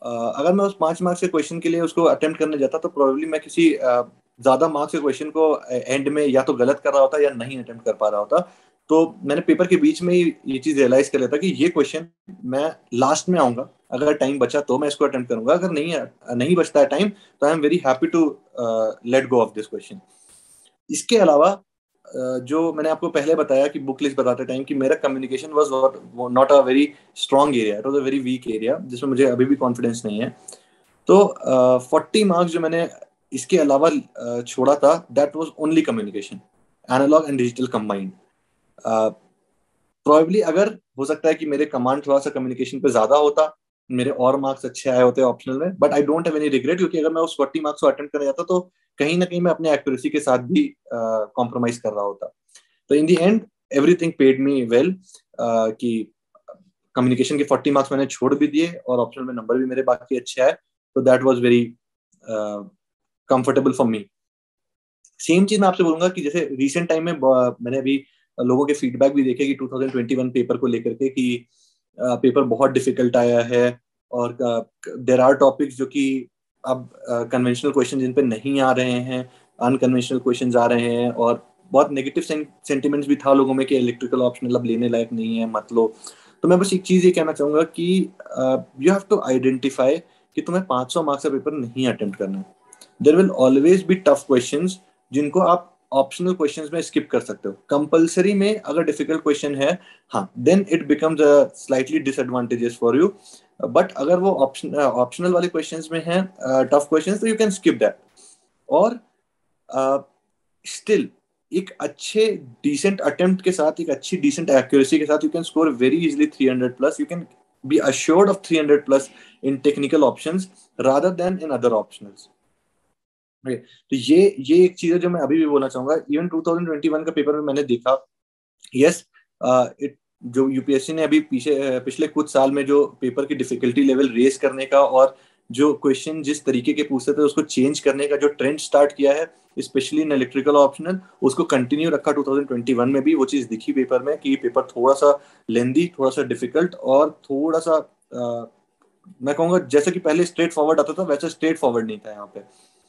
अगर मैं उस 5 मार्क्स के क्वेश्चन के लिए उसको अटेम्प्ट करने जाता तो प्रोबेबली मैं किसी ज्यादा मार्क्स के क्वेश्चन को एंड में या तो गलत कर रहा होता या नहीं अटेम्प्ट कर पा रहा होता। तो मैंने पेपर के बीच में ही ये चीज रियलाइज कर लेता कि ये क्वेश्चन मैं लास्ट में आऊंगा, अगर टाइम बचा तो मैं इसको अटेम्प्ट करूंगा, अगर नहीं बचता है टाइम तो I am very happy to let go of this question. इसके अलावा जो मैंने आपको पहले बताया कि बुक लिस्ट बताते टाइम कि मेरा communication was not a very strong area, it was a very weak area जिसमें मुझे अभी भी कॉन्फिडेंस नहीं है। तो 40 मार्क्स जो मैंने इसके अलावा छोड़ा था that was only communication, analog and digital combined. Probably अगर हो सकता है कि मेरे कमांड थोड़ा सा कम्युनिकेशन पे ज्यादा होता, मेरे और मार्क्स अच्छे आए होते ऑप्शनल में, but I don't have any regret क्योंकि अगर मैं उस 40 मार्क्स को अटेम्प्ट करने जाता तो कहीं ना कहीं मैं अपने एक्यूरेसी के साथ भी कॉम्प्रोमाइज कर रहा होता। तो in the end everything paid me well कि कम्युनिकेशन के 40 मार्क्स मैंने छोड़ भी दिए और ऑप्शनल में नंबर भी मेरे बाकी अच्छे आए, तो that was very comfortable for me. Same चीज मैं आपसे बोलूंगा कि जैसे रिसेंट टाइम में मैंने अभी लोगों के फीडबैक भी देखे कि 2021 पेपर को लेकर के कि पेपर बहुत डिफिकल्ट आया है और देयर आर टॉपिक्स जो कि अब कन्वेंशनल क्वेश्चन जिन पे नहीं आ रहे हैं, अनकन्वेंशनल क्वेश्चंस आ रहे हैं, और बहुत नेगेटिव सेंटिमेंट्स भी था लोगों में कि इलेक्ट्रिकल ऑप्शनल अब लेने लायक नहीं है, मत लो। तो मैं बस एक चीज ये कहना चाहूंगा कि यू हैव टू आइडेंटिफाई कि तुम्हें 500 मार्क्स का पेपर नहीं अटेम्प्ट करना है। There will always be tough questions जिनको आप ऑप्शनल क्वेश्चंस में स्किप कर सकते हो। कंपलसरी में अगर डिफिकल्ट क्वेश्चन है, हाँ, then it becomes a slightly disadvantages for you, but अगर वो ऑप्शनल वाले क्वेश्चंस में है टफ क्वेश्चंस तो यू कैन स्किप दैट। और स्टिल एक अच्छे डिसेंट अटेम्प्ट के साथ, एक अच्छी डिसेंट एक्यूरेसी के साथ you can score very easily 300 plus. You can be assured of 300 plus in technical options rather then in other optionals. तो ये एक चीज है जो मैं अभी भी बोलना चाहूंगा। इवन 2021 का पेपर में मैंने देखा, यस, जो यूपीएससी ने अभी पिछले कुछ साल में जो पेपर की डिफिकल्टी लेवल रेस करने का और जो क्वेश्चन जिस तरीके के पूछते थे उसको चेंज करने का जो ट्रेंड स्टार्ट किया है, स्पेशली इन इलेक्ट्रिकल ऑप्शनल, उसको कंटिन्यू रखा 2021 में भी। वो चीज दिखी पेपर में कि पेपर थोड़ा सा लेंदी, थोड़ा सा डिफिकल्ट और थोड़ा सा मैं कहूंगा जैसे कि पहले स्ट्रेट फॉरवर्ड आता था वैसा स्ट्रेट फॉरवर्ड नहीं था यहाँ पे,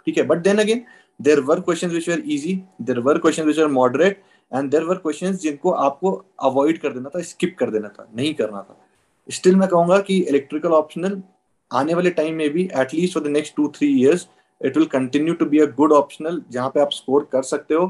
ठीक है। But then again there were questions which were easy, there were questions which were moderate and there were questions जिनको आपको अवॉइड कर देना था, स्किप कर देना था, नहीं करना था। स्टिल मैं कहूंगा कि इलेक्ट्रिकल ऑप्शनल आने वाले टाइम में भी at least for the next 2-3 years it will continue to be a good optional जहां पे आप स्कोर कर सकते हो।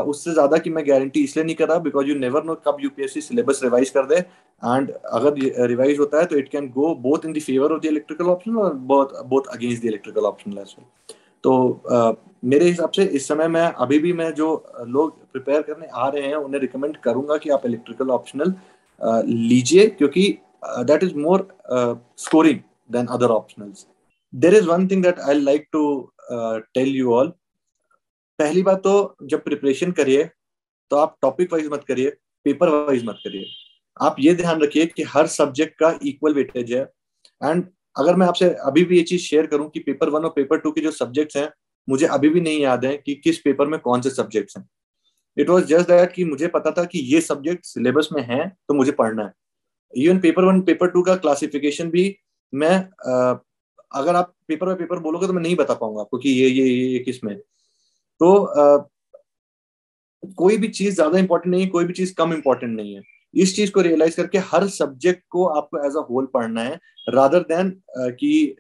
उससे ज्यादा की मैं गारंटी इसलिए नहीं कर रहा बिकॉज यू नेवर नो कब यूपीएससी सिलेबस रिवाइज कर दे, एंड अगर रिवाइज होता है तो it can go both in the favour of the electrical optional और both against the electrical optional as well. तो मेरे हिसाब से इस समय मैं अभी भी मैं जो लोग प्रिपेयर करने आ रहे हैं उन्हें रिकमेंड करूंगा कि आप इलेक्ट्रिकल ऑप्शनल लीजिए क्योंकि that is more scoring than other optionals. There is one thing that I like to tell you all. पहली बात तो जब प्रिपरेशन करिए तो आप टॉपिक वाइज मत करिए, पेपर वाइज मत करिए। आप ये ध्यान रखिए कि हर सब्जेक्ट का इक्वल वेटेज है। एंड अगर मैं आपसे अभी भी ये चीज शेयर करूं कि पेपर 1 और पेपर 2 के जो सब्जेक्ट्स हैं मुझे अभी भी नहीं याद है कि किस पेपर में कौन से सब्जेक्ट्स हैं। इट वाज जस्ट दैट कि मुझे पता था कि ये सब्जेक्ट सिलेबस में है तो मुझे पढ़ना है। इवन पेपर 1 पेपर 2 का क्लासिफिकेशन भी मैं अगर आप पेपर बाय पेपर बोलोगे तो मैं नहीं बता पाऊंगा आपको कि ये किस में। तो कोई भी चीज ज्यादा इंपॉर्टेंट नहीं है, कोई भी चीज कम इंपॉर्टेंट नहीं है। इस चीज को रियलाइज करके हर सब्जेक्ट को आपको एज अ होल पढ़ना है रादर देन कि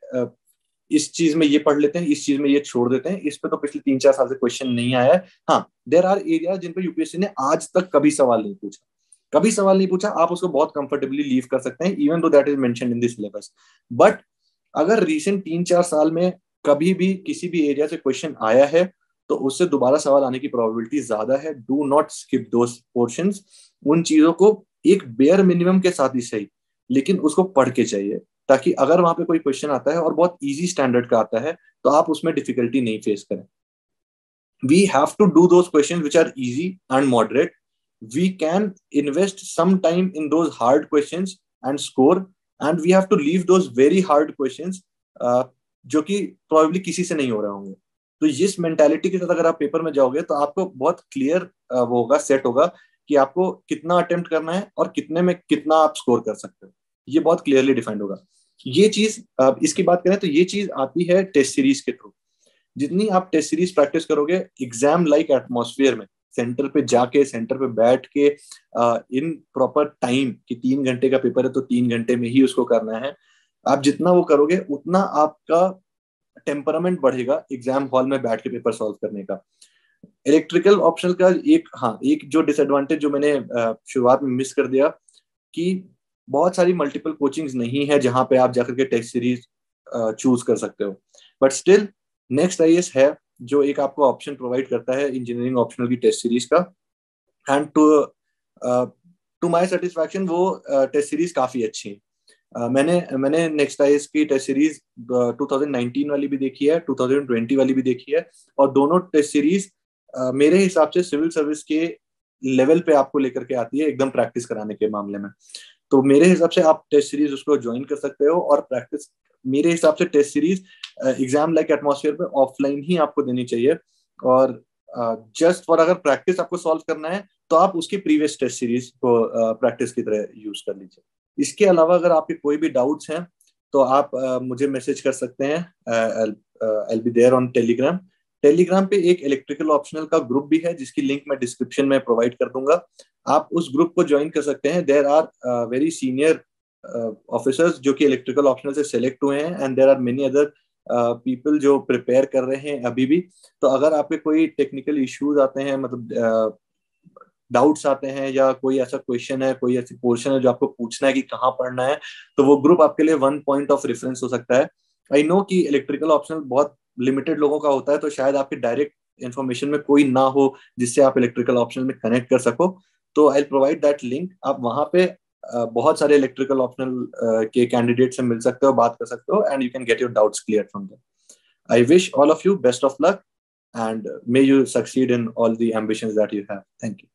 इस चीज में ये पढ़ लेते हैं, इस चीज में ये छोड़ देते हैं। इस पे तो पिछले 3-4 साल से क्वेश्चन नहीं आया है। हाँ, देयर आर एरियाज जिन पे यूपीएससी ने आज तक कभी सवाल नहीं पूछा, आप उसको बहुत कंफर्टेबली लीव कर सकते हैं even though that is mentioned in the syllabus. But अगर रिसेंट 3-4 साल में कभी भी किसी भी एरिया से क्वेश्चन आया है तो उससे दोबारा सवाल आने की प्रोबेबिलिटी ज्यादा है। Do not skip those portions. उन चीजों को एक बेयर मिनिमम के साथ ही सही, लेकिन उसको पढ़ के चाहिए, ताकि अगर वहां पे कोई क्वेश्चन आता है और बहुत इजी स्टैंडर्ड का आता है तो आप उसमें डिफिकल्टी नहीं फेस करें। We have to do those questions which are easy and moderate. We can invest some time in those hard questions and score, and we have to leave those very hard questions जो कि probably किसी से नहीं हो रहे होंगे। तो इस मेंटालिटी के साथ अगर आप पेपर में जाओगे तो आपको बहुत क्लियर वो होगा, सेट होगा कि आपको कितना अटेम्प्ट करना है और कितने में कितना आप स्कोर कर सकते हो। ये बहुत क्लियरली डिफाइंड होगा। ये चीज इसकी बात करें तो ये चीज आती है टेस्ट सीरीज के थ्रू। जितनी आप टेस्ट सीरीज प्रैक्टिस करोगे एग्जाम लाइक एटमॉस्फेयर में, सेंटर पे जाके, सेंटर पे बैठ के इन प्रॉपर टाइम कि 3 घंटे का पेपर है तो 3 घंटे में ही उसको करना है, आप जितना वो करोगे उतना आपका टेम्परामेंट बढ़ेगा एग्जाम हॉल में बैठ के पेपर सॉल्व करने का। इलेक्ट्रिकल ऑप्शनल का एक जो डिसएडवांटेज जो मैंने शुरुआत में मिस कर दिया कि बहुत सारी मल्टीपल कोचिंग्स नहीं है जहां पे आप जाकर के टेस्ट सीरीज चूज कर सकते हो। बट स्टिल नेक्स्ट आईएएस है जो एक आपको ऑप्शन प्रोवाइड करता है इंजीनियरिंग ऑप्शनल की टेस्ट सीरीज का, एंड टू माय सेटिस्फैक्शन वो टेस्ट सीरीज काफी अच्छी है। मैंने नेक्स्ट आईएएस की टेस्ट सीरीज 2019 वाली भी देखी है, 2020 वाली भी देखी है, और दोनों टेस्ट सीरीज मेरे हिसाब से सिविल सर्विस के लेवल पे आपको लेकर के आती है एकदम प्रैक्टिस कराने के मामले में। तो मेरे हिसाब से आप टेस्ट सीरीज उसको ज्वाइन कर सकते हो और प्रैक्टिस, मेरे हिसाब से test series exam like atmosphere पे ऑफलाइन ही आपको देनी चाहिए। और जस्ट फॉर अगर प्रैक्टिस आपको सॉल्व करना है तो आप उसकी प्रीवियस टेस्ट सीरीज को प्रैक्टिस की तरह यूज कर लीजिए। इसके अलावा अगर आपके कोई भी डाउट्स हैं तो आप मुझे मैसेज कर सकते हैं। I'll be there on Telegram. Telegram पे एक इलेक्ट्रिकल ऑप्शनल का ग्रुप भी है जिसकी लिंक मैं डिस्क्रिप्शन में प्रोवाइड कर दूंगा, आप उस ग्रुप को ज्वाइन कर सकते हैं। There are very senior officers जो कि इलेक्ट्रिकल ऑप्शनल से सेलेक्ट हुए हैं, and there are many other people जो प्रिपेयर कर रहे हैं अभी भी। तो अगर आपके कोई टेक्निकल इश्यूज आते हैं, मतलब डाउट्स आते हैं, या कोई ऐसा क्वेश्चन है, कोई ऐसी पोर्शन है जो आपको पूछना है कि कहाँ पढ़ना है, तो वो ग्रुप आपके लिए 1 पॉइंट ऑफ रेफरेंस हो सकता है। आई नो कि इलेक्ट्रिकल ऑप्शनल बहुत लिमिटेड लोगों का होता है, तो शायद आपके डायरेक्ट इन्फॉर्मेशन में कोई ना हो जिससे आप इलेक्ट्रिकल ऑप्शनल में कनेक्ट कर सको, तो आई प्रोवाइड दैट लिंक। आप वहां पे बहुत सारे इलेक्ट्रिकल ऑप्शनल के कैंडिडेट से मिल सकते हो, बात कर सकते हो, and you can get your doubts clear from them. I wish all of you best of luck and may you succeed in all the ambitions that you have. Thank you.